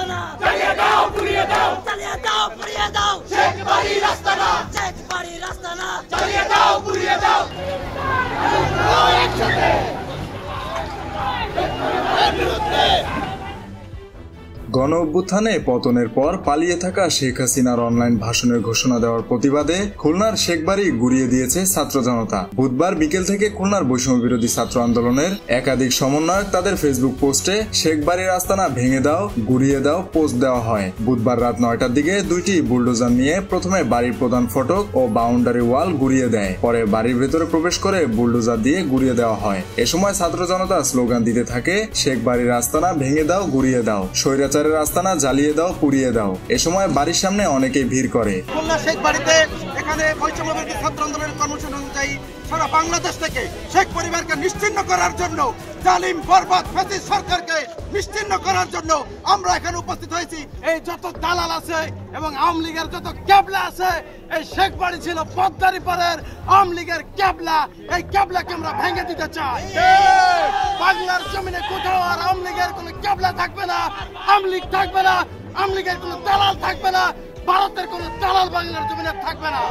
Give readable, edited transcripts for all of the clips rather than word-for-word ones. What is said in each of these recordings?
আস্তানা জ্বালিয়ে দাও পুড়িয়ে দাও, জ্বালিয়ে দাও পুড়িয়ে দাও, শেখ বাড়ির আস্তানা, শেখ বাড়ির আস্তানা জ্বালিয়ে দাও পুড়িয়ে দাও। একসাথে গণ অভ্যুত্থানে পতনের পর পালিয়ে থাকা শেখ হাসিনার অনলাইন ভাষণের ঘোষণা দেওয়ার প্রতিবাদে খুলনার শেখবাড়ি গুড়িয়ে দিয়েছে ছাত্র জনতা। বুধবার বিকেল থেকে খুলনার বৈষম্য বিরোধী ছাত্র আন্দোলনের একাধিক সমন্বয়ক তাদের ফেসবুক পোস্টে শেখবাড়ির আস্তানা ভেঙে দাও, গুড়িয়ে দাও পোস্ট দেওয়া হয়। বুধবার রাত 9টার দিকে দুইটি বুলডোজার নিয়ে প্রথমে বাড়ির প্রধান ফটক ও বাউন্ডারি ওয়াল গুড়িয়ে দেয়, পরে বাড়ির ভেতরে প্রবেশ করে বুলডোজার দিয়ে গুড়িয়ে দেওয়া হয়। এ সময় ছাত্র জনতা স্লোগান দিতে থাকে, শেখবাড়ির আস্তানা ভেঙে দাও, গুড়িয়ে দাও, স্বৈরাচার আস্তানা জ্বালিয়ে দাও, পুড়িয়ে দাও। এ সময় বাড়ির সামনে অনেকেই ভিড় করে। খুলনা শেখবাড়িতে এখানে বৈষম্য বিরোধী ছাত্র আন্দোলনের কর্মসূচি অনুযায়ী সারা বাংলাদেশ থেকে শেখ পরিবারকে নিশ্চিহ্ন করার জন্য, জালিম বরবাদ ফ্যাসিস্ট সরকারকে নিশ্চিহ্ন করার জন্য আমরা এখানে উপস্থিত হয়েছি। এই যত দালাল আছে এবং আওয়ামী লীগের যত ক্যাবলা আছে, এই শেখবাড়ি ছিল পদ্মারি পাড়ের আওয়ামী লীগের ক্যাবলা। এই ক্যাবলাকে আমরা ভেঙে দিতে চাই। বাংলার জমিনে কোথাও আর আওয়ামী লীগের কোনো ক্যাবলা থাকবে না, আওয়ামী লীগ থাকবে না, আওয়ামী লীগের কোনো দালাল থাকবে না, ভারতের কোনো দালাল বাংলার জমিনে থাকবে না।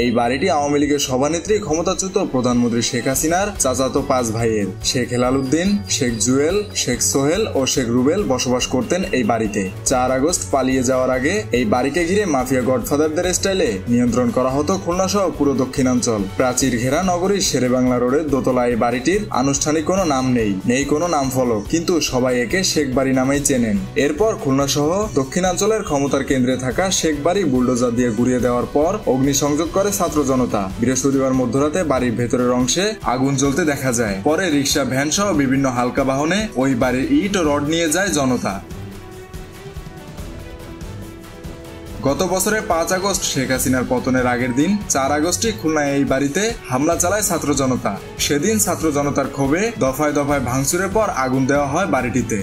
এই বাড়িটি আওয়ামী লীগের সভানেত্রী ক্ষমতাচ্যুত প্রধানমন্ত্রী শেখ হাসিনার চাচাতো 5 ভাইয়ের শেখ হেলাল উদ্দিন, শেখ জুয়েল, শেখ সোহেল ও শেখ রুবেল বসবাস করতেন এই বাড়িতে। 4 আগস্ট পালিয়ে যাওয়ার আগে এই বাড়িকে ঘিরে মাফিয়া গডফাদারদের স্টাইলে নিয়ন্ত্রণ করা হতো খুলনা সহ পুরো দক্ষিণাঞ্চল। প্রাচীর ঘেরা নগরীর শেরেবাংলা রোডের দোতলা এই বাড়িটির আনুষ্ঠানিক কোনো নাম নেই কোনো নাম ফলক, কিন্তু সবাই একে শেখ বাড়ি নামেই চেনেন। এরপর খুলনা সহ দক্ষিণাঞ্চলের ক্ষমতার কেন্দ্রে থাকা শেখ বাড়ি বুলডোজার দিয়ে গুড়িয়ে দেওয়ার পর অগ্নিসংযোগ করে ছাত্র জনতা। বৃহস্পতিবার মধ্যরাতে বাড়ির ভেতরের অংশে আগুন জ্বলতে দেখা যায়। পরে রিক্সা, ভ্যান সহ বিভিন্ন হালকা বাহনে ওই বাড়ির ইট ও রড নিয়ে যায় জনতা। গত বছরের 5 আগস্ট শেখ হাসিনার পতনের আগের দিন 4 আগস্টই খুলনায় এই বাড়িতে হামলা চালায় ছাত্র জনতা। সেদিন ছাত্র জনতার ক্ষোভে দফায় দফায় ভাঙচুরের পর আগুন দেওয়া হয় বাড়িটিতে।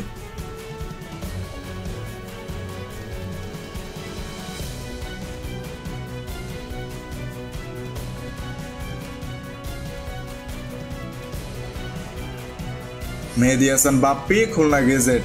মেহেদী হাসান বাপ্পি, খুলনা গেজেট।